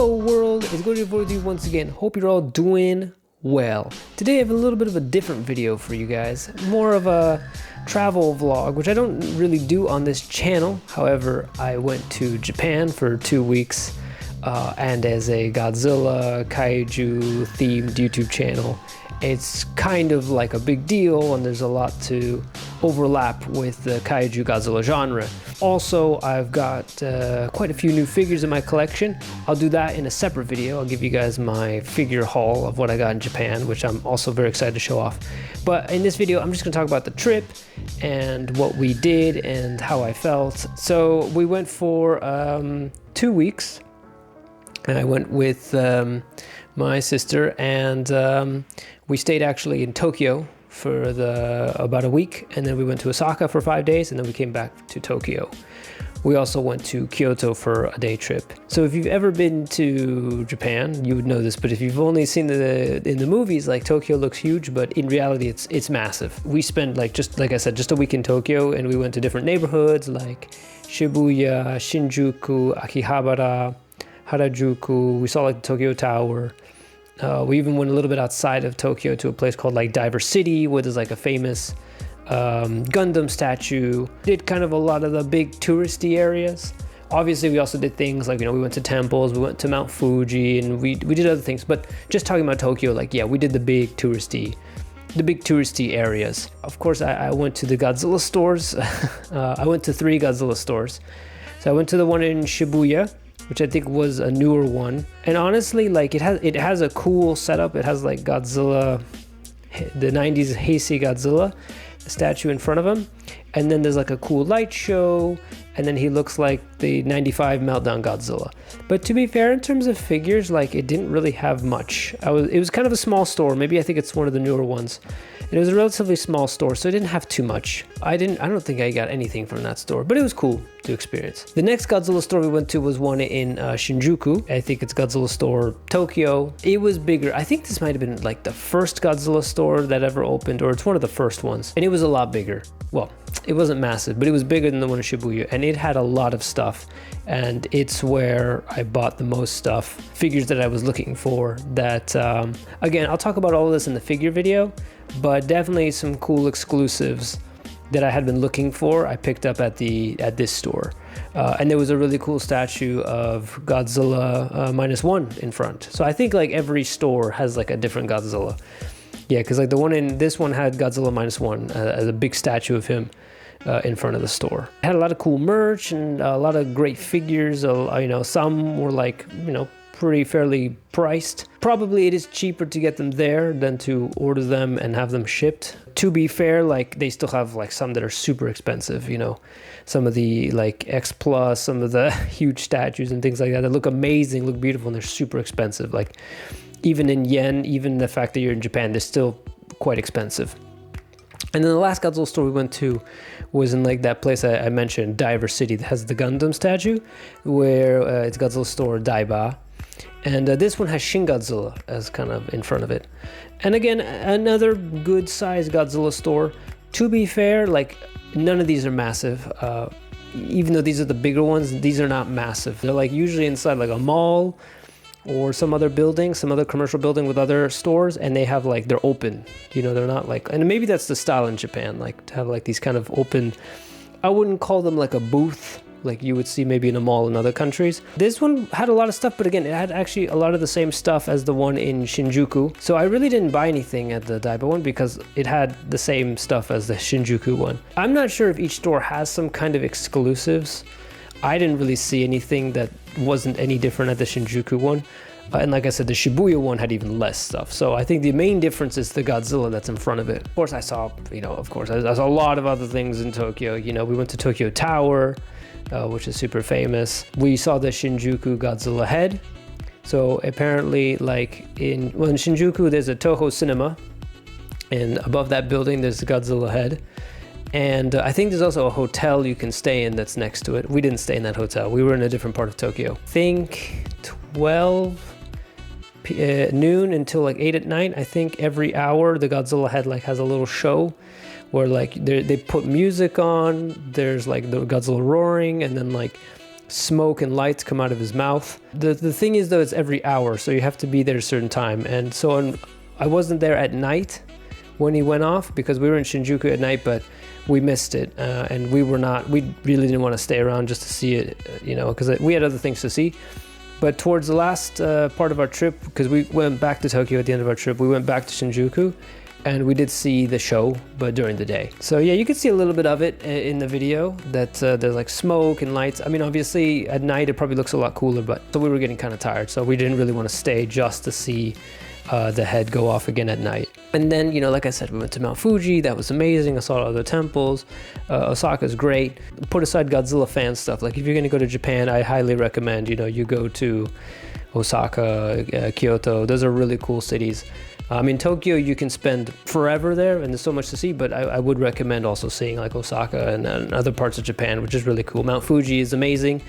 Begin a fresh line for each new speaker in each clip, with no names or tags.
Yo world, it's Godzilla with you once again. Hope you're all doing well. Today I have a little bit of a different video for you guys. More of a travel vlog, which I don't really do on this channel. However, I went to Japan for 2 weeks and as a Godzilla Kaiju themed YouTube channel, it's kind of like a big deal and there's a lot to overlap with the Kaiju Godzilla genre. Also, I've got quite a few new figures in my collection. I'll do that in a separate video. I'll give you guys my figure haul of what I got in Japan, which I'm also very excited to show off. But in this video, I'm just gonna talk about the trip and what we did and how I felt. So we went for 2 weeks. And I went with my sister and we stayed actually in Tokyo for about a week, and then we went to Osaka for 5 days, and then we came back to Tokyo. We also went to Kyoto for a day trip. So if you've ever been to Japan, you would know this, but if you've only seen in the movies, like Tokyo looks huge, but in reality it's massive. We spent like I said, just a week in Tokyo, and we went to different neighborhoods like Shibuya, Shinjuku, Akihabara, Harajuku. We saw like the Tokyo Tower. We even went a little bit outside of Tokyo to a place called like Diver City, where there's like a famous Gundam statue. Did kind of a lot of the big touristy areas. Obviously, we also did things like, we went to temples, we went to Mount Fuji, and we did other things. But just talking about Tokyo, like, yeah, we did the big touristy areas. Of course, I went to the Godzilla stores. I went to 3 Godzilla stores. So I went to the one in Shibuya, which I think was a newer one. And honestly, like it has a cool setup. It has like Godzilla, the 90s Heisei Godzilla statue in front of him. And then there's like a cool light show. And then he looks like the 95 Meltdown Godzilla. But to be fair, in terms of figures, like it didn't really have much. It was kind of a small store. Maybe I think it's one of the newer ones. And it was a relatively small store, so it didn't have too much. I don't think I got anything from that store, but it was cool to experience. The next Godzilla store we went to was one in Shinjuku. I think it's Godzilla store Tokyo. It was bigger. I think this might have been like the first Godzilla store that ever opened, or it's one of the first ones. And it was a lot bigger. Well, it wasn't massive, but it was bigger than the one in Shibuya, and it had a lot of stuff. And it's where I bought the most stuff, figures that I was looking for. That again, I'll talk about all of this in the figure video, but definitely some cool exclusives that I had been looking for. I picked up at this store, and there was a really cool statue of Godzilla -1 in front. So I think like every store has like a different Godzilla. Yeah, because like this one had Godzilla -1 as a big statue of him in front of the store. It had a lot of cool merch and a lot of great figures. Some were like pretty fairly priced. Probably it is cheaper to get them there than to order them and have them shipped. To be fair, like they still have like some that are super expensive, some of the like X Plus, some of the huge statues and things like that look amazing, look beautiful, and they're super expensive. Like even in yen, even the fact that you're in Japan, they're still quite expensive. And then the last Godzilla store we went to was in like that place I mentioned, Diver City, that has the Gundam statue, where it's Godzilla store Daiba. And this one has Shin Godzilla as kind of in front of it. And again, another good sized Godzilla store. To be fair, like none of these are massive. Even though these are the bigger ones, these are not massive. They're like usually inside like a mall or some other building, some other commercial building with other stores, and they have like, they're open. They're not like, and maybe that's the style in Japan, like to have like these kind of open, I wouldn't call them like a booth, like you would see maybe in a mall in other countries. This one had a lot of stuff, but again, it had actually a lot of the same stuff as the one in Shinjuku. So I really didn't buy anything at the Daiba one because it had the same stuff as the Shinjuku one. I'm not sure if each store has some kind of exclusives. I didn't really see anything that wasn't any different at the Shinjuku one. And like I said, the Shibuya one had even less stuff. So I think the main difference is the Godzilla that's in front of it. Of course, I saw a lot of other things in Tokyo. We went to Tokyo Tower, which is super famous. We saw the Shinjuku Godzilla head. So apparently, like in Shinjuku, there's a Toho cinema. And above that building, there's the Godzilla head. And I think there's also a hotel you can stay in that's next to it. We didn't stay in that hotel. We were in a different part of Tokyo. I think 12 noon until like 8 at night. I think every hour the Godzilla head like has a little show where like they put music on. There's like the Godzilla roaring, and then like smoke and lights come out of his mouth. The thing is though, it's every hour, so you have to be there at a certain time. And so I wasn't there at night when he went off because we were in Shinjuku at night, but we missed it. And we really didn't want to stay around just to see it, you know, because we had other things to see. But towards the last part of our trip, because we went back to Tokyo at the end of our trip, we went back to Shinjuku and we did see the show, but during the day. So yeah, you can see a little bit of it in the video, that there's like smoke and lights. I mean, obviously at night it probably looks a lot cooler, but so we were getting kind of tired, so we didn't really want to stay just to see the head go off again at night. And then, you know, like I said, we went to Mount Fuji. That was amazing. I saw other temples. Osaka's great. Put aside Godzilla fan stuff. Like if you're going to go to Japan, I highly recommend, you know, you go to Osaka, Kyoto. Those are really cool cities. In Tokyo, you can spend forever there and there's so much to see, but I would recommend also seeing like Osaka and other parts of Japan, which is really cool. Mount Fuji is amazing.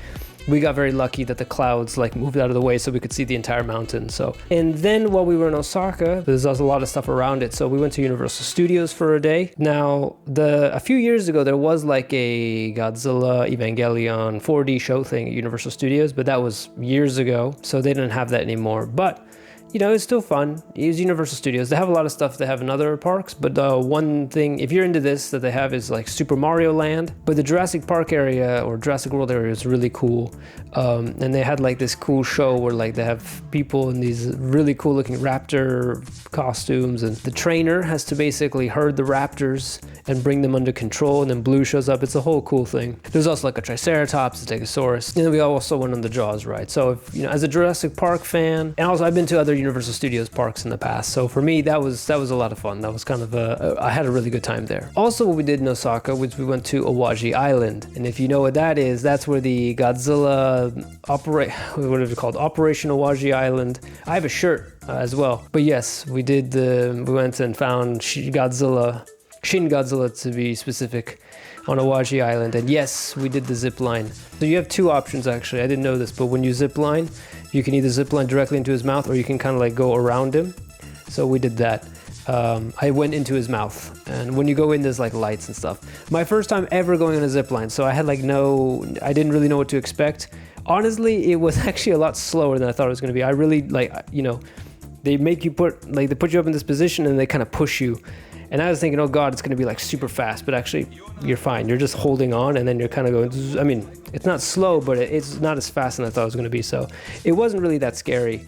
We got very lucky that the clouds like moved out of the way so we could see the entire mountain. So, and then while we were in Osaka, there's also a lot of stuff around it. So we went to Universal Studios for a day. Now, a few years ago, there was like a Godzilla Evangelion 4D show thing at Universal Studios, but that was years ago. So they didn't have that anymore. But you know, it's still fun. It's Universal Studios. They have a lot of stuff they have in other parks, but one thing, if you're into this, that they have is like Super Mario Land. But the Jurassic Park area or Jurassic World area is really cool. And they had like this cool show where like they have people in these really cool looking raptor costumes, and the trainer has to basically herd the raptors and bring them under control, and then Blue shows up. It's a whole cool thing. There's also like a Triceratops, a Stegosaurus, and then we also went on the Jaws ride. So if, you know, as a Jurassic Park fan, and also I've been to other Universal Studios parks in the past, so for me that was a lot of fun. That was kind of I had a really good time there. Also, what we did in Osaka was we went to Awaji Island, and if you know what that is, that's where the Godzilla what is it called? Operation Awaji Island. I have a shirt as well. But yes, we went and found Shin Godzilla to be specific, on Awaji Island. And yes, we did the zip line. So you have two options actually. I didn't know this, but when you zip line, you can either zip line directly into his mouth or you can kind of like go around him. So we did that. I went into his mouth, and when you go in, there's like lights and stuff. My first time ever going on a zip line, so I had like I didn't really know what to expect. Honestly, it was actually a lot slower than I thought it was going to be. I really like, you know, they put you up in this position and they kind of push you. And I was thinking, oh God, it's going to be like super fast, but actually you're fine. You're just holding on and then you're kind of going, I mean, it's not slow, but it's not as fast as I thought it was going to be. So it wasn't really that scary.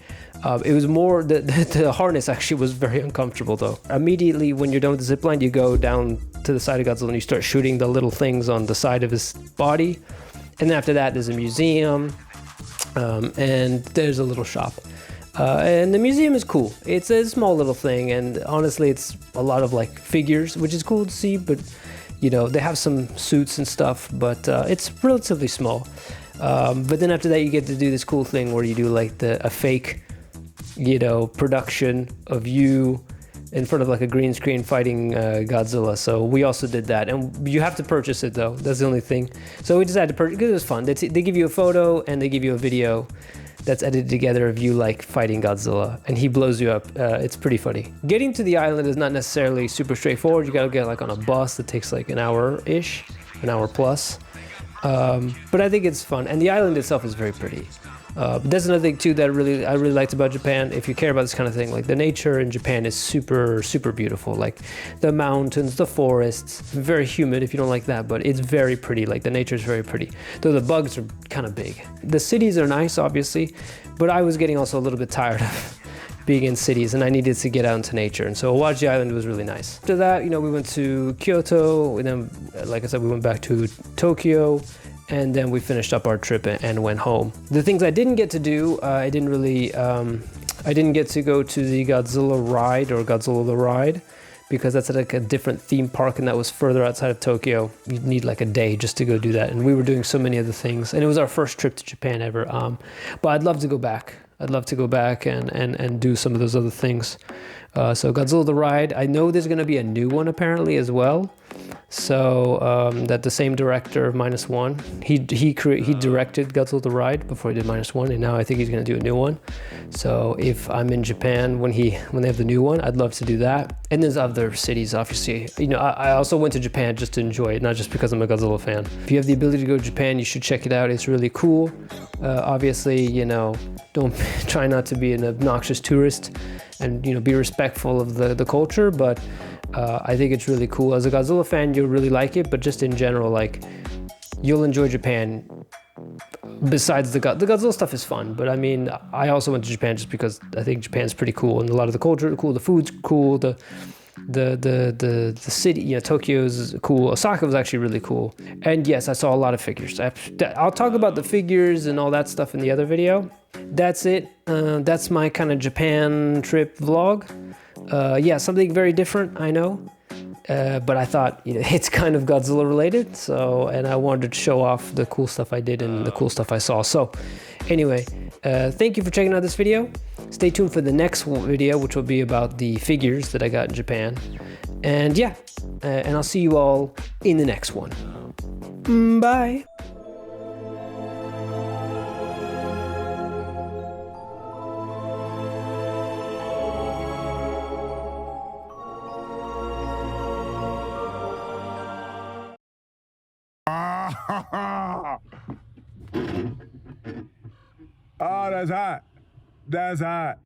It was more, the harness actually was very uncomfortable though. Immediately when you're done with the zipline, you go down to the side of Godzilla and you start shooting the little things on the side of his body. And then after that, there's a museum and there's a little shop. And the museum is cool. It's a small little thing, and honestly, it's a lot of like figures, which is cool to see, but you know, they have some suits and stuff, but it's relatively small. But then after that, you get to do this cool thing where you do like a fake, you know, production of you in front of like a green screen fighting Godzilla. So we also did that, and you have to purchase it though. That's the only thing. So we decided to purchase because it was fun. They give you a photo and they give you a video that's edited together of you like fighting Godzilla, and he blows you up. It's pretty funny. Getting to the island is not necessarily super straightforward. You gotta get like on a bus that takes like an hour-ish, an hour plus. But I think it's fun, and the island itself is very pretty. That's another thing too that I really liked about Japan. If you care about this kind of thing, like the nature in Japan is super, super beautiful. Like the mountains, the forests, very humid if you don't like that, but it's very pretty. Like the nature is very pretty, though the bugs are kind of big. The cities are nice, obviously, but I was getting also a little bit tired of being in cities, and I needed to get out into nature, and so Awaji Island was really nice. After that, you know, we went to Kyoto, and then, like I said, we went back to Tokyo, and then we finished up our trip and went home. The things I didn't get to do, I didn't get to go to the Godzilla ride or Godzilla the Ride, because that's at like a different theme park, and that was further outside of Tokyo. You'd need like a day just to go do that, and we were doing so many other things, and it was our first trip to Japan ever. But I'd love to go back. I'd love to go back and do some of those other things. So Godzilla the Ride, I know there's going to be a new one apparently as well. So that the same director of -1, he directed Godzilla the Ride before he did -1, and now I think he's going to do a new one. So if I'm in Japan when they have the new one, I'd love to do that. And there's other cities, obviously. You know, I also went to Japan just to enjoy it, not just because I'm a Godzilla fan. If you have the ability to go to Japan, you should check it out. It's really cool. Obviously, you know, don't try not to be an obnoxious tourist, and, you know, be respectful of the culture. But I think it's really cool. As a Godzilla fan, you'll really like it. But just in general, like, you'll enjoy Japan. Besides the Godzilla stuff is fun, but I mean, I also went to Japan just because I think Japan's pretty cool, and a lot of the culture is cool, the food's cool, the city, you know, Tokyo's cool. Osaka was actually really cool, and yes, I saw a lot of figures. I'll talk about the figures and all that stuff in the other video. That's it. That's my kind of Japan trip vlog. Yeah, something very different, I know. But I thought, you know, it's kind of Godzilla related, so, and I wanted to show off the cool stuff I did and the cool stuff I saw. So anyway, thank you for checking out this video. Stay tuned for the next video, which will be about the figures that I got in Japan. And yeah, and I'll see you all in the next one. Bye.
Oh, that's hot. That's hot.